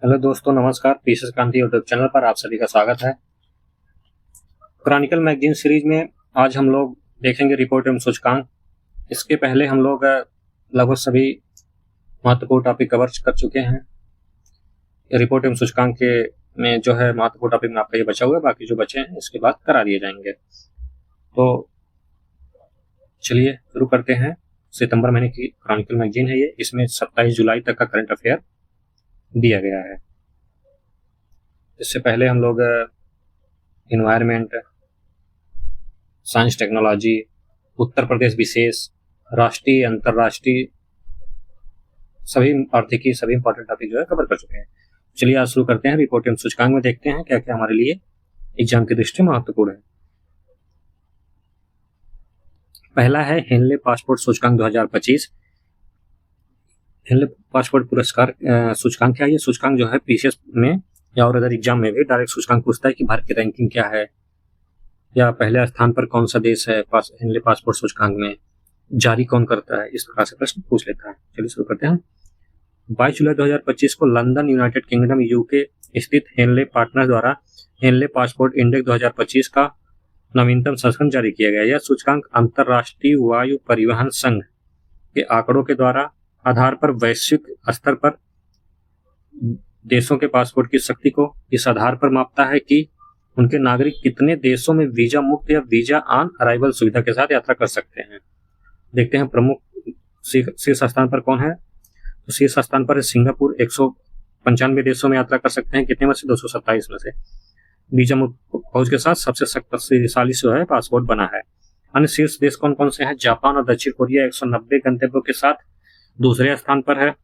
Hello दोस्तों, नमस्कार। Pieces क्रांति यूट्यूब चैनल पर आप सभी का स्वागत है। क्रॉनिकल मैगजीन सीरीज में आज हम लोग देखेंगे रिपोर्ट एवं सूचकांक। इसके पहले हम लोग लगभग सभी महत्वपूर्ण टॉपिक कवर कर चुके हैं। रिपोर्ट एवं सूचकांक के में जो है महत्वपूर्ण टॉपिक में आपका ये बचा हुआ है, बाकी जो बचे हैं इसके बाद करा दिए जाएंगे। तो चलिए शुरू करते हैं। सितंबर महीने की क्रॉनिकल मैगजीन है ये। इसमें 27 जुलाई तक का करंट अफेयर दिया गया है। इससे पहले हम लोग environment, science technology, Uttar Pradesh विशेष, राष्ट्रीय अंतर्राष्ट्रीय सभी आर्थिकी सभी इंपॉर्टेंट टॉपिक जो है कवर कर चुके हैं। चलिए आज शुरू करते हैं। रिपोर्ट एवं सूचकांक में देखते हैं क्या क्या हमारे लिए एग्जाम की दृष्टि महत्वपूर्ण है। पहला है हेनले पासपोर्ट सूचकांक 2025। हेनले पासपोर्ट पुरस्कार सूचकांक क्या है? ये सूचकांक जो है पीसीएस में या और अदर एग्जाम में भी डायरेक्ट सूचकांक पूछता है कि भारत की रैंकिंग क्या है, या पहले स्थान पर कौन सा देश है हेनले पासपोर्ट सूचकांक में, जारी कौन करता है, इस प्रकार से प्रश्न पूछ लेता है। चलिए शुरू करते हैं। 22 जुलाई 2025 को लंदन, यूनाइटेड किंगडम, यूके स्थित हेनले पार्टनर्स द्वारा हेनले पासपोर्ट इंडेक्स 2025 का नवीनतम संस्करण जारी किया गया। यह सूचकांक अंतर्राष्ट्रीय वायु परिवहन संघ के आंकड़ों के द्वारा आधार पर वैश्विक स्तर पर देशों के पासपोर्ट की शक्ति को इस आधार पर मापता है कि उनके नागरिक कितने देशों में वीजा मुक्त या वीजा ऑन अराइवल सुविधा के साथ यात्रा कर सकते हैं। देखते हैं प्रमुख शीर्ष स्थान पर कौन है। तो शीर्ष स्थान पर सिंगापुर 195 देशों में यात्रा कर सकते हैं। कितने में से? 227 में से वीजा मुक्त पहुंच के साथ सबसे शक्तिशाली जो है पासपोर्ट बना है। अन्य शीर्ष देश कौन कौन से हैं? जापान और दक्षिण कोरिया 190 गंतव्यों के साथ दूसरे स्थान पर है।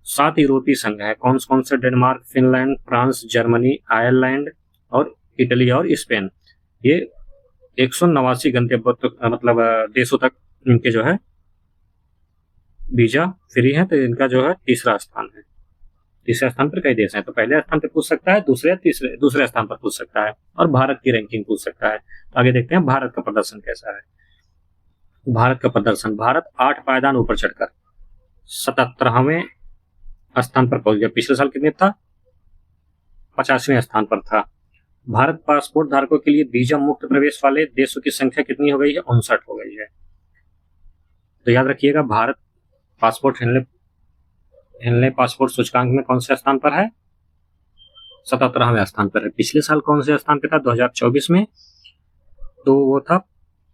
7 यूरोपीय संघ है। कौन कौन से? Denmark, Finland, France, Germany, Ireland और इटली और स्पेन। ये 189 गंतव्य मतलब देशों तक इनके जो है वीजा फ्री है। तो इनका जो है तीसरा स्थान है। तीसरे स्थान पर कई देश हैं। तो पहले स्थान पर पूछ सकता है, दूसरे स्थान पर पूछ सकता है, और भारत की रैंकिंग पूछ सकता है। तो आगे देखते हैं भारत का प्रदर्शन कैसा है। भारत का प्रदर्शन, भारत 8 पायदान ऊपर चढ़कर 77वें स्थान पर पहुंच गया। पिछले साल कितने था? 50वें स्थान पर था। भारत पासपोर्ट धारकों के लिए वीजा मुक्त प्रवेश वाले देशों की संख्या कितनी हो गई है? 59 हो गई है। तो याद रखिएगा, भारत पासपोर्ट हेनले पासपोर्ट सूचकांक में कौन से स्थान पर है? 77वें स्थान पर है। पिछले साल कौन से स्थान पे था? 2024 में तो वो था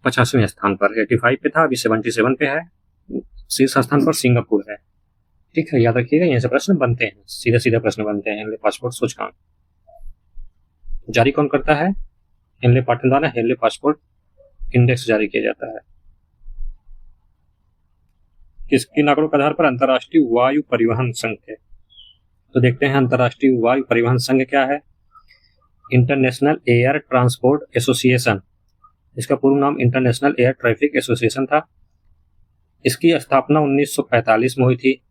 50वें स्थान पर, 85 पे था, अभी 77 पे है। शीर्ष स्थान पर सिंगापुर है। ठीक है, याद रखिएगा, यहीं से प्रश्न बनते हैं, सीधे सीधे प्रश्न बनते हैं। हेनले पासपोर्ट सूचकांक जारी कौन करता है? हेनले पार्टनर द्वारा हेनले पासपोर्ट इंडेक्स जारी किया जाता है। किन आंकड़ों के आधार पर? अंतर्राष्ट्रीय वायु परिवहन संघ है। तो देखते हैं अंतर्राष्ट्रीय वायु परिवहन संघ क्या है। इंटरनेशनल एयर ट्रांसपोर्ट एसोसिएशन, इसका पूर्ण नाम इंटरनेशनल एयर ट्रैफिक एसोसिएशन था। इसकी स्थापना 1945 में हुई थी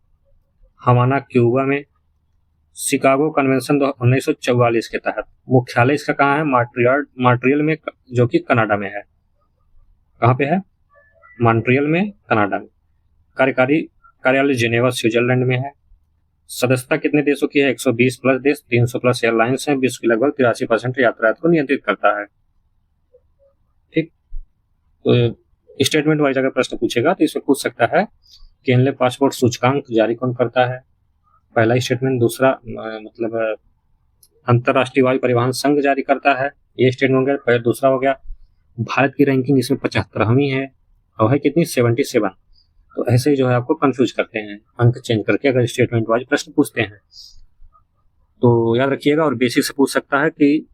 हवाना, क्यूबा में। शिकागो कन्वेंशन 1944 के तहत। मुख्यालय इसका कहाँ है? मॉन्ट्रियल में, जो कि कनाडा में है। कहाँ पे है? मॉन्ट्रियल में, कनाडा में। कार्यकारी कार्यालय जिनेवा, स्विट्जरलैंड में है। सदस्यता कितने देशों की है? 120 प्लस देश, 300 प्लस एयरलाइंस हैं। विश्व की लगभग 83% यातायात को नियंत्रित करता है। ठीक, तो स्टेटमेंट वाइज अगर प्रश्न पूछेगा तो इसमें पूछ सकता है कि हेनले पासपोर्ट सूचकांक जारी कौन करता है? पहला स्टेटमेंट। दूसरा मतलब अंतर्राष्ट्रीय वायु परिवहन संघ जारी करता है। ये स्टेटमेंट हो गया। पहले दूसरा हो गया भारत की रैंकिंग इसमें 75वीं है, और है कितनी? 77। तो ऐसे ही जो है आपको कंफ्यूज करते हैं अंक चेंज करके अगर स्टेटमेंट वाइज प्रश्न पूछते हैं। तो याद रखिएगा, और बेसिक से पूछ सकता है कि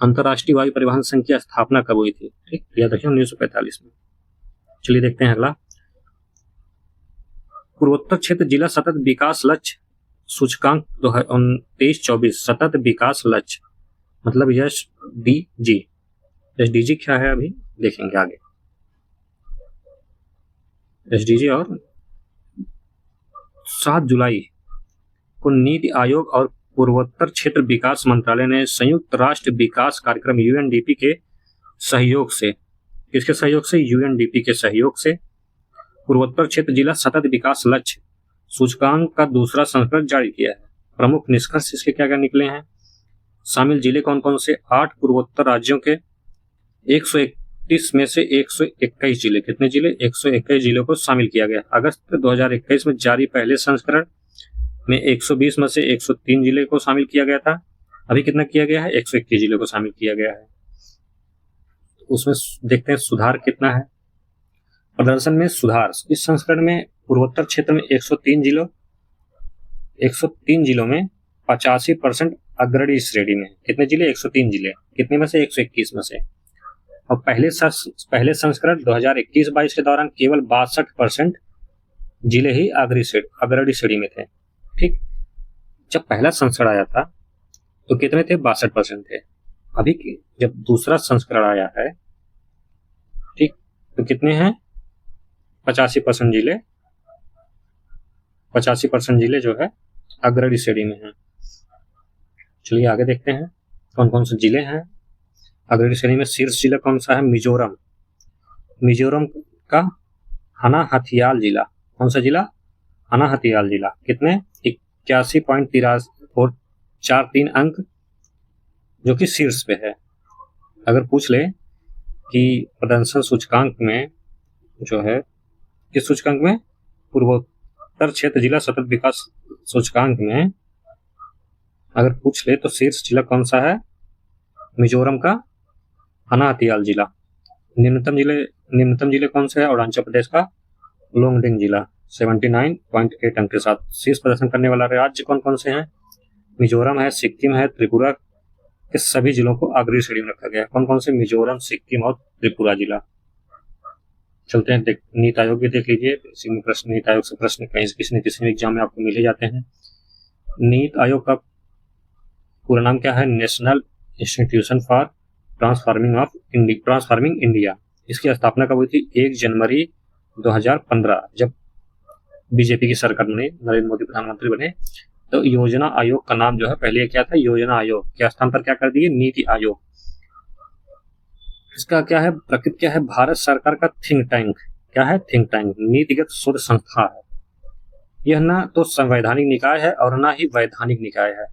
अंतर्राष्ट्रीय वायु परिवहन संघ की स्थापना कब हुई थी। ठीक, याद रखिए 1945 में। चलिए देखते हैं अगला। पूर्वोत्तर क्षेत्र जिला सतत विकास लक्ष्य सूचकांक 23-24 सतत विकास लक्ष्य मतलब एसडीजी। एसडीजी क्या है अभी देखेंगे आगे। एसडीजी और 7 जुलाई को नीति आयोग और पूर्वोत्तर क्षेत्र विकास मंत्रालय ने संयुक्त राष्ट्र विकास कार्यक्रम यूएनडीपी के सहयोग से, किसके सहयोग से? यूएनडीपी के सहयोग से पूर्वोत्तर क्षेत्र जिला सतत विकास लक्ष्य सूचकांक का दूसरा संस्करण जारी किया है। प्रमुख निष्कर्ष इसके क्या क्या निकले हैं। शामिल जिले कौन कौन से, 8 पूर्वोत्तर राज्यों के 131 में से 121 जिले, कितने जिले, 121 जिलों को शामिल किया गया। अगस्त 2021 में जारी पहले संस्करण में 120 में से 103 जिले को शामिल किया गया था। अभी कितना किया गया है, 121 जिलों को शामिल किया गया है। उसमें देखते हैं सुधार कितना है। प्रदर्शन में सुधार, इस संस्करण में पूर्वोत्तर क्षेत्र में 103 जिलों में 85% अग्रणी श्रेणी में, कितने जिले, 103 जिले, कितने में से, 121 में से। और पहले संस्करण 2021-22 के दौरान केवल 62% जिले ही अग्रणी श्रेणी में थे। ठीक, जब पहला संस्करण आया था तो कितने थे, 62% थे। अभी जब दूसरा संस्करण आया है, ठीक, तो कितने हैं, 85% जिले जो है अग्रणी श्रेणी में हैं। चलिए आगे देखते हैं कौन कौन से जिले हैं अग्रणी श्रेणी में। शीर्ष जिला कौन सा है, मिजोरम का हनाहथियाल जिला। कौन सा जिला, हनाहथियाल जिला, कितने, 81.43 अंक, जो कि शीर्ष पे है। अगर पूछ ले कि प्रदर्शन सूचकांक में जो है, किस सूचकांक में, पूर्वोत्तर क्षेत्र जिला सतत विकास सूचकांक में अगर पूछ ले तो शीर्ष जिला कौन सा है, मिजोरम का हनाहथियाल जिला। निम्नतम जिले कौन से है, अरुणाचल प्रदेश का लोंगडिंग जिला 79.8 अंक के साथ। शीर्ष प्रदर्शन करने वाला राज्य कौन कौन से हैं, मिजोरम है, सिक्किम है, त्रिपुरा के सभी जिलों को अग्रणी श्रेणी में रखा गया। कौन कौन से, मिजोरम, सिक्किम और त्रिपुरा जिला। चलते हैं नीति आयोग भी देख लीजिए, इसी में प्रश्न, नीति आयोग से प्रश्न कहीं से किसी न किसी एग्जाम में आपको मिल ही जाते हैं। नीति आयोग का पूरा नाम क्या है, national institution for transforming India. इसकी स्थापना कब हुई थी, 1 जनवरी 2015, जब बीजेपी की सरकार बनी, नरेंद्र मोदी प्रधानमंत्री बने, तो योजना आयोग का नाम जो है पहले क्या था, योजना आयोग के स्थान पर क्या कर दिए, नीति आयोग। इसका क्या है, प्रकृति क्या है, भारत सरकार का थिंक टैंक। क्या है, थिंक टैंक, नीतिगत शोध संस्था है। यह ना तो संवैधानिक निकाय है और ना ही वैधानिक निकाय है।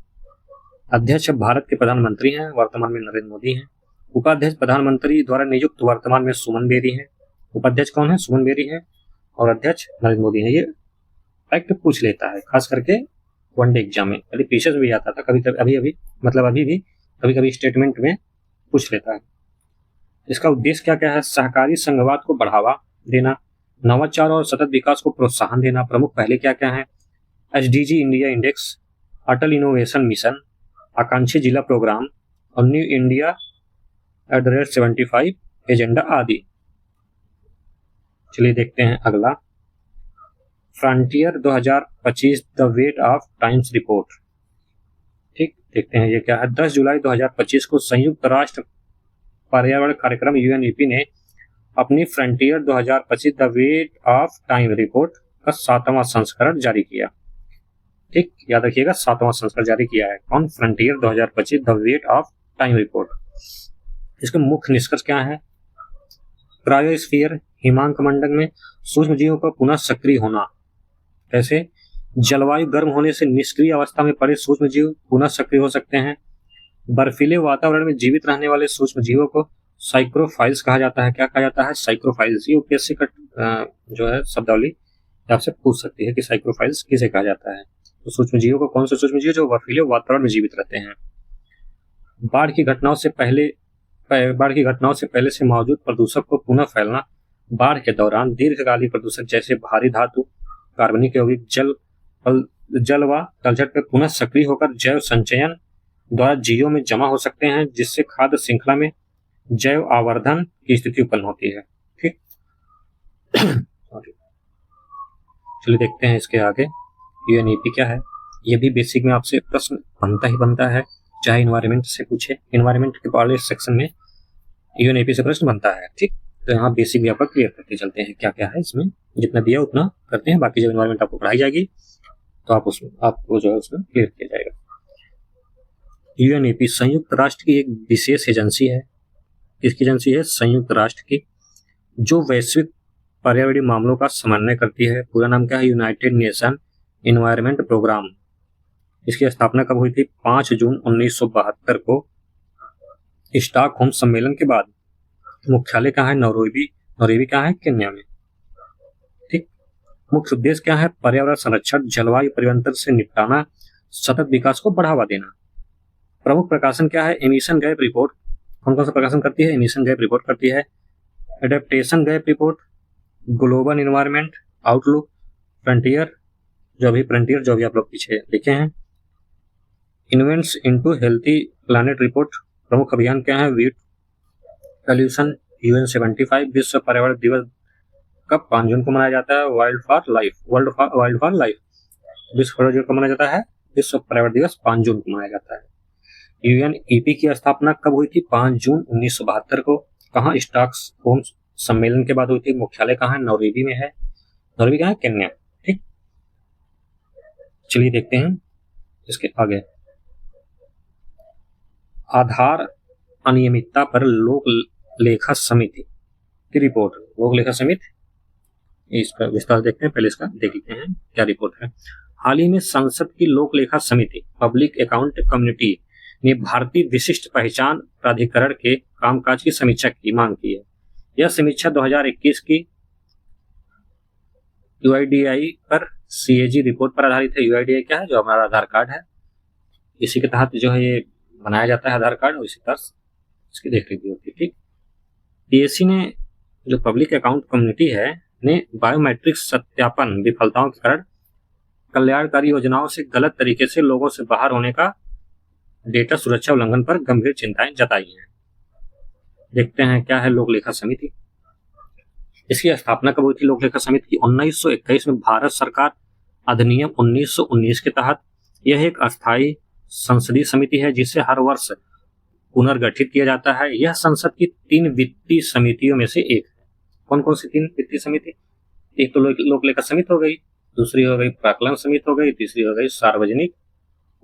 अध्यक्ष भारत के प्रधानमंत्री हैं, वर्तमान में नरेंद्र मोदी हैं। उपाध्यक्ष प्रधानमंत्री द्वारा नियुक्त वर्तमान में सुमन बेरी हैं। उपाध्यक्ष कौन है, सुमन बेरी है, और अध्यक्ष नरेंद्र मोदी हैं। ये फैक्ट पूछ लेता है, खास करके वनडे एग्जाम में, पहले पीछे भी आता था, कभी कभी अभी भी कभी कभी स्टेटमेंट में पूछ लेता है। इसका उद्देश्य क्या क्या है, सहकारी संघवाद को बढ़ावा देना, नवाचार और सतत विकास को प्रोत्साहन देना। प्रमुख पहले क्या क्या है, एसडीजी इंडिया इंडेक्स, अटल इनोवेशन मिशन, आकांक्षी जिला प्रोग्राम और न्यू इंडिया @75 एजेंडा आदि। चलिए देखते हैं अगला, frontier 2025 the weight of times report. ठीक, देखते हैं ये क्या है। 10 जुलाई 2025 को संयुक्त राष्ट्र पर्यावरण कार्यक्रम यूएनईपी ने अपनी frontier 2025 the weight of time report का 7वां संस्करण जारी किया। ठीक, याद रखिएगा 7वां संस्करण जारी किया है। कौन, frontier 2025 the weight of time report. इसके मुख्य निष्कर्ष क्या है, क्रायोस्फीयर हिमांक मंडल में सूक्ष्म जीवों का पुनः सक्रिय होना। कैसे, जलवायु गर्म होने से निष्क्रिय अवस्था में पड़े सूक्ष्म जीव पुनः सक्रिय हो सकते हैं। बर्फीले वातावरण में जीवित रहने वाले सूक्ष्म जीवों को साइक्रोफाइल्स कहा जाता है। क्या कहा जाता है, साइक्रोफाइल्स। ये यूपीएससी का जो है शब्दावली आपसे पूछ सकती है कि साइक्रोफाइल्स किसे कहा जाता है। तो सूक्ष्म जीवों को, कौन से सूक्ष्म जीव, जो बर्फीले वातावरण में जीवित रहते हैं। बाढ़ की घटनाओं से पहले से मौजूद प्रदूषक को पुनः फैलना। बाढ़ के दौरान दीर्घकालिक प्रदूषक जैसे भारी धातु, कार्बनिक यौगिक जल व तलछट पर पुनः सक्रिय होकर जैव संचयन द्वारा जीवों में जमा हो सकते हैं, जिससे खाद्य श्रृंखला में जैव आवर्धन की स्थिति उत्पन्न होती है। ठीक, चलिए देखते हैं इसके आगे यूएनईपी क्या है। ये भी बेसिक में आपसे प्रश्न बनता है, चाहे इन्वायरमेंट से पूछे। इन्वायरमेंट के पहले सेक्शन में यूएनईपी से प्रश्न बनता है। ठीक, तो यहाँ बेसिक भी आपका क्लियर करते चलते हैं क्या क्या है इसमें, जितना दिया उतना करते हैं, बाकी जब इन्वायरमेंट आपको पढ़ाई जाएगी तो आपको जो है उसमें क्लियर किया जाएगा। यूएनईपी संयुक्त राष्ट्र की एक विशेष एजेंसी है। किसकी एजेंसी है, संयुक्त राष्ट्र की, जो वैश्विक पर्यावरणीय मामलों का समन्वय करती है। पूरा नाम क्या है, यूनाइटेड नेशन एनवायरनमेंट प्रोग्राम। इसकी स्थापना कब हुई थी? 5 जून 1972 को स्टॉकहोम सम्मेलन के बाद। मुख्यालय कहाँ है? नैरोबी। नैरोबी कहाँ है? केन्या में। ठीक। मुख्य उद्देश्य क्या है? पर्यावरण संरक्षण, जलवायु परिवर्तन से निपटाना, सतत विकास को बढ़ावा देना। प्रमुख प्रकाशन क्या है? Emission gap report. कौन कौन सा प्रकाशन करती है? एमिशन गैप रिपोर्ट करती है, adaptation gap report, global environment outlook, frontier, जो अभी आप लोग पीछे लिखे हैं, invents into healthy planet report. प्रमुख अभियान क्या है? Wheat pollution, UN 75। विश्व पर्यावरण दिवस कब? 5 जून को मनाया जाता है। Wild for life, wild for life. विश्व पर्यावरण दिवस कब मनाया जाता है? विश्व पर्यावरण दिवस 5 जून को मनाया जाता है। UNEP की स्थापना कब हुई थी? 5 जून 1972 को। कहाँ? स्टॉकहोम सम्मेलन के बाद हुई थी। मुख्यालय कहाँ है? नैरोबी में है। नैरोबी कहाँ है? केन्या। ठीक, चलिए देखते हैं इसके आगे। आधार अनियमितता पर लोक लेखा समिति की रिपोर्ट। लोक लेखा समिति, इसका विस्तार देखते हैं। पहले इसका देख लेते हैं क्या रिपोर्ट है। हाल ही में संसद की लोक लेखा समिति पब्लिक अकाउंट कम्युनिटी ने भारतीय विशिष्ट पहचान प्राधिकरण के कामकाज की समीक्षा की मांग की है। यह समीक्षा 2021 की UIDAI पर CAG रिपोर्ट पर आधारित है। UIDAI क्या है? जो हमारा आधार कार्ड है, इसी के तहत जो है ये बनाया जाता है आधार कार्ड, और इसी तरह इसकी देख रेख होती है। ठीक, PSC ने, जो पब्लिक अकाउंट कम्युनिटी है, ने बायोमेट्रिक सत्यापन विफलताओं के कारण कल्याणकारी योजनाओं से गलत तरीके से लोगों से बाहर होने का डेटा सुरक्षा उल्लंघन पर गंभीर चिंताएं जताई हैं। देखते हैं क्या है लोक लेखा समिति। इसकी स्थापना कब हुई थी? लोक लेखा समिति की 1921 में भारत सरकार अधिनियम 1919 के तहत। यह एक अस्थायी संसदीय समिति है जिसे हर वर्ष पुनर्गठित किया जाता है। यह संसद की 3 वित्तीय समितियों में से एक है। कौन कौन सी 3 वित्तीय समिति? एक तो लोक लेखा समिति हो गई, दूसरी हो गई प्राक्कलन समिति हो गई, तीसरी हो गई सार्वजनिक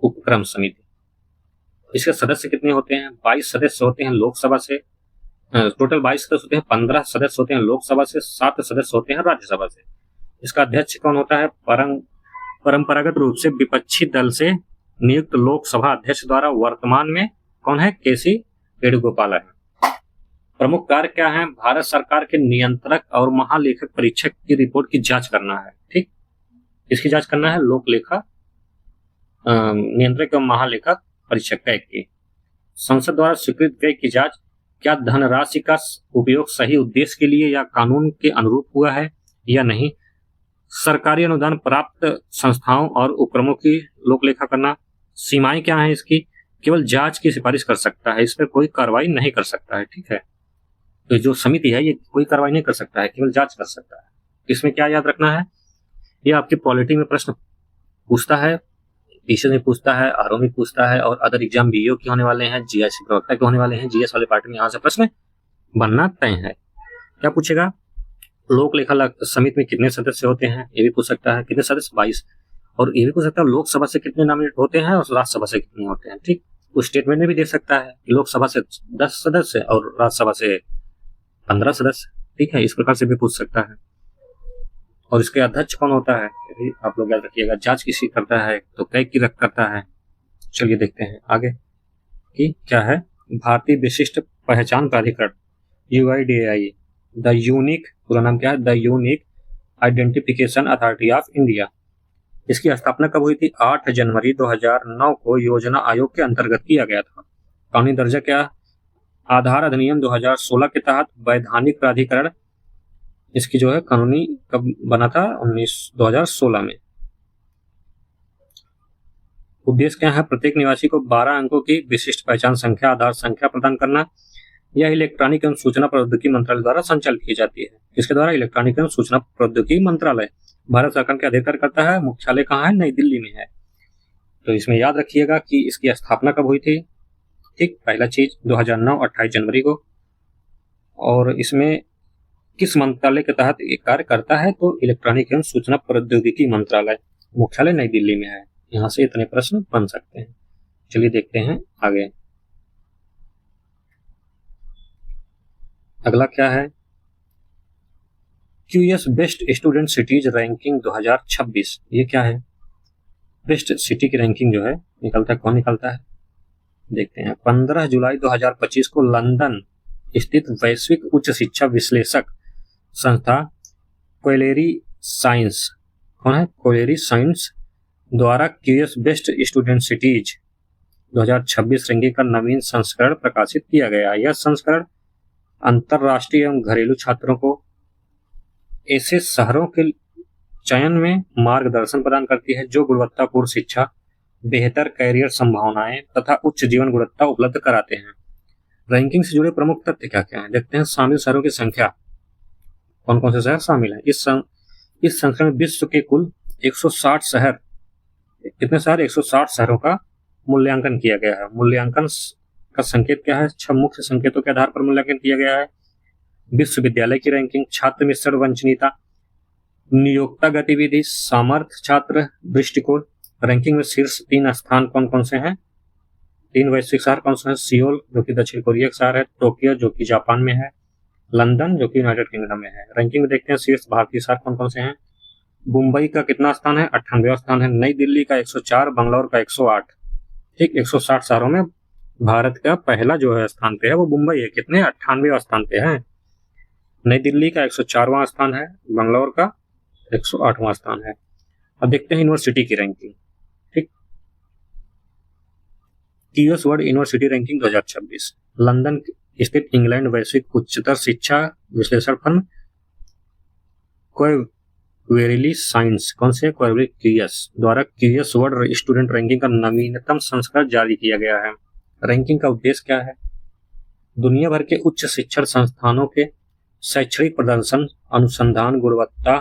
उपक्रम समिति। इसके सदस्य कितने होते हैं? 22 सदस्य होते हैं लोकसभा से। टोटल 22 सदस्य होते हैं। 15 सदस्य होते हैं लोकसभा से, 7 सदस्य होते हैं राज्यसभा से। इसका अध्यक्ष कौन होता है? परंपरागत रूप से विपक्षी दल से नियुक्त लोकसभा अध्यक्ष द्वारा। वर्तमान में कौन है? KC वेणुगोपाल है। प्रमुख कार्य क्या है? भारत सरकार के नियंत्रक और महालेखक परीक्षक की रिपोर्ट की जांच करना है। ठीक, इसकी जांच करना है लोक लेखा नियंत्रक और महालेखक परीक्षक व्यय की। संसद द्वारा स्वीकृत व्यय की जांच, क्या धनराशि का उपयोग सही उद्देश्य के लिए या कानून के अनुरूप हुआ है या नहीं। सरकारी अनुदान प्राप्त संस्थाओं और उपक्रमों की लोक लेखा करना। सीमाएं क्या है इसकी? केवल जांच की सिफारिश कर सकता है, इस पर कोई कार्रवाई नहीं कर सकता है। ठीक है, तो जो समिति है ये कोई कार्रवाई नहीं कर सकता है, केवल जांच कर सकता है। इसमें क्या याद रखना है? ये आपकी पॉलिटी में प्रश्न पूछता है, पीछे में पूछता है, आरओ में पूछता है, और अदर एग्जाम BO के होने वाले हैं, GS प्रवक्ता के होने वाले हैं। GS वाले पार्ट में यहाँ से प्रश्न बनना तय है। क्या पूछेगा? लोक लेखा समिति में कितने सदस्य होते हैं, ये भी पूछ सकता है। कितने सदस्य? 22। और ये भी पूछ सकता है लोकसभा से कितने नॉमिनेट होते हैं और राज्यसभा से कितने होते हैं। ठीक, उस स्टेटमेंट में भी दे सकता है कि लोकसभा से 10 सदस्य और राज्यसभा से 15 सदस्य। ठीक है, इस प्रकार से भी पूछ सकता है। और इसके अध्यक्ष कौन होता है, आप लोग याद रखिएगा। जांच किसी करता है तो कई की रख करता है। चलिए देखते हैं आगे कि क्या है। भारतीय विशिष्ट पहचान प्राधिकरण UIDAI, द यूनिक, पूरा नाम क्या है? The unique identification authority of India. इसकी स्थापना कब हुई थी? 8 जनवरी 2009 को योजना आयोग के अंतर्गत किया गया था। कानूनी दर्जा क्या? आधार अधिनियम 2016 के तहत वैधानिक प्राधिकरण। इसकी जो है कानूनी कब बना था? 2016 में। उद्देश्य क्या है? प्रत्येक निवासी को 12 अंकों की विशिष्ट पहचान संख्या, आधार संख्या प्रदान करना। यह इलेक्ट्रॉनिक एवं सूचना प्रौद्योगिकी मंत्रालय द्वारा संचालित की जाती है। इसके द्वारा इलेक्ट्रॉनिक एवं सूचना प्रौद्योगिकी मंत्रालय भारत सरकार के अधिकार करता है। मुख्यालय कहाँ है? नई दिल्ली में है। तो इसमें याद रखिएगा कि इसकी स्थापना कब हुई थी। ठीक, पहला चीज 2009 28 जनवरी को। और इसमें किस मंत्रालय के तहत ये कार्य करता है? तो इलेक्ट्रॉनिक एवं सूचना प्रौद्योगिकी मंत्रालय, मुख्यालय नई दिल्ली में है। यहाँ से इतने प्रश्न बन सकते हैं। चलिए देखते हैं आगे। अगला क्या है? QS best student cities ranking 2026। ये क्या है? बेस्ट सिटी की रैंकिंग जो है निकलता है, कौन निकलता है देखते हैं। 15 जुलाई 2025 को लंदन स्थित वैश्विक उच्च शिक्षा विश्लेषक संस्था क्वेलेरी साइंस, कौन है क्वेलेरी साइंस, द्वारा QS best student cities 2026 ranking का नवीन संस्करण प्रकाशित किया गया। यह संस्करण अंतरराष्ट्रीय एवं घरेलू छात्रों को ऐसे शहरों के चयन में मार्गदर्शन प्रदान करती है जो गुणवत्तापूर्ण शिक्षा, बेहतर कैरियर संभावनाएं तथा उच्च जीवन गुणवत्ता उपलब्ध कराते हैं। रैंकिंग से जुड़े प्रमुख तथ्य क्या क्या हैं देखते हैं। शामिल शहरों की संख्या, कौन कौन से शहर शामिल हैं इस संस्करण में विश्व के कुल 160 शहर, कितने शहर 160 शहरों का मूल्यांकन किया गया है। मूल्यांकन का संकेत क्या है, 6 मुख्य संकेतों के आधार पर मूल्यांकन किया गया है। विश्वविद्यालय की रैंकिंग, छात्र मिश्रण वंचनीयता, नियोक्ता गतिविधि, सामर्थ्य, छात्र दृष्टिकोण। रैंकिंग में शीर्ष 3 स्थान कौन कौन से हैं, 3 वैश्विक शहर कौन से हैं, सियोल जो कि दक्षिण कोरिया का शहर है, टोक्यो जो कि जापान में है, लंदन जो कि यूनाइटेड किंगडम में है। रैंकिंग में देखते हैं शीर्ष भारतीय शहर कौन कौन से हैं। मुंबई का कितना स्थान है, 98वां स्थान है। नई दिल्ली का 104, बंगलौर का 108। ठीक, 160 शहरों में भारत का पहला जो है स्थान पे है वो मुंबई है, कितने 98वां स्थान पे है। नई दिल्ली का 104वां स्थान है, बंगलौर का 108वां स्थान है। अब देखते हैं यूनिवर्सिटी की रैंकिंग। ठीक, QS world university ranking 2026, London स्थित इंग्लैंड वैश्विक उच्चतर शिक्षा विश्लेषण फर्म क्वेलेरी साइंस, कौन से क्वेलेरी क्यूएस, द्वारा क्यूएस वर्ल्ड स्टूडेंट रैंकिंग का नवीनतम संस्करण जारी किया गया है। रैंकिंग का उद्देश्य क्या है, दुनिया भर के उच्च शिक्षण संस्थानों के शैक्षणिक प्रदर्शन, अनुसंधान गुणवत्ता,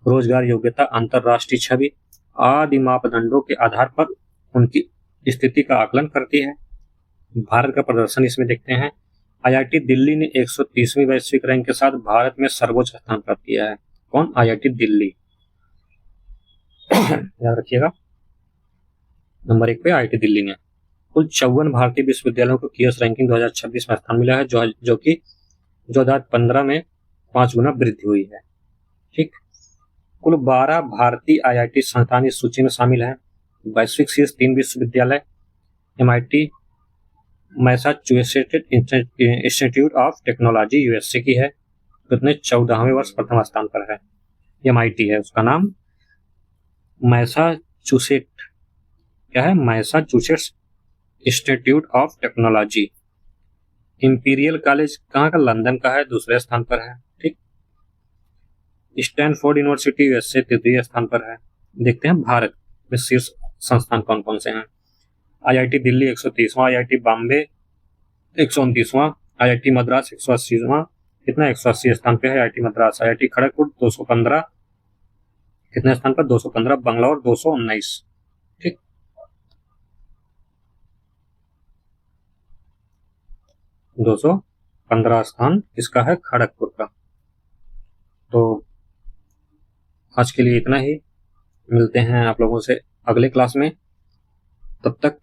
रोजगार योग्यता, अंतरराष्ट्रीय छवि आदि मापदंडों के आधार पर उनकी स्थिति का आकलन करती है। भारत का प्रदर्शन इसमें देखते हैं। आईआईटी दिल्ली ने 130वीं वैश्विक रैंक के साथ भारत में सर्वोच्च स्थान प्राप्त किया है। कौन, आईआईटी दिल्ली याद रखिएगा, नंबर 1 पे आईआईटी दिल्ली ने। कुल 54 भारतीय विश्वविद्यालयों को क्यूएस रैंकिंग 2026 में स्थान मिला है, जो कि 2015 में 5 गुना वृद्धि हुई है। ठीक, कुल 12 भारतीय आईआईटी संस्थान इस सूची में शामिल हैं। वैश्विक शीर्ष 3 विश्वविद्यालय MIT Massachusetts institute of technology USA की है, कितने 14वें वर्ष प्रथम स्थान पर है। एमआईटी है, उसका नाम मैसाचुसेट्स, क्या है, Massachusetts institute of technology. Imperial college कहाँ का, लंदन का है, दूसरे स्थान पर है। ठीक, स्टैनफोर्ड यूनिवर्सिटी यूएसए तृतीय स्थान पर है। देखते हैं भारत में शीर्ष संस्थान कौन कौन से हैं। आईआईटी दिल्ली 130वां, आईआईटी बॉम्बे 129वां, आईआईटी मद्रास 180वां, कितना 180 स्थान पे है आईआईटी मद्रास। आईआईटी खड़गपुर 215, कितने स्थान पर 215, बंगलौर 219। ठीक, दो 215 स्थान किसका है, खड़गपुर का। तो आज के लिए इतना ही, मिलते हैं आप लोगों से अगले क्लास में। तब तक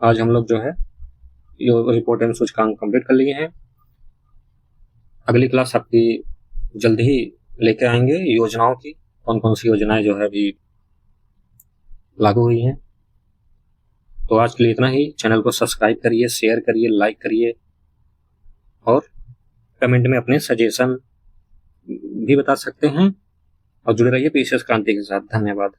आज हम लोग जो है ये रिपोर्ट एंड सूचकांक कंप्लीट कर लिए हैं। अगली क्लास आपकी जल्द ही लेके आएंगे योजनाओं की, कौन कौन सी योजनाएं जो है अभी लागू हुई हैं। तो आज के लिए इतना ही। चैनल को सब्सक्राइब करिए, शेयर करिए, लाइक करिए और कमेंट में अपने सजेशन भी बता सकते हैं और जुड़े रहिए पीसीएस क्रांति के साथ। धन्यवाद।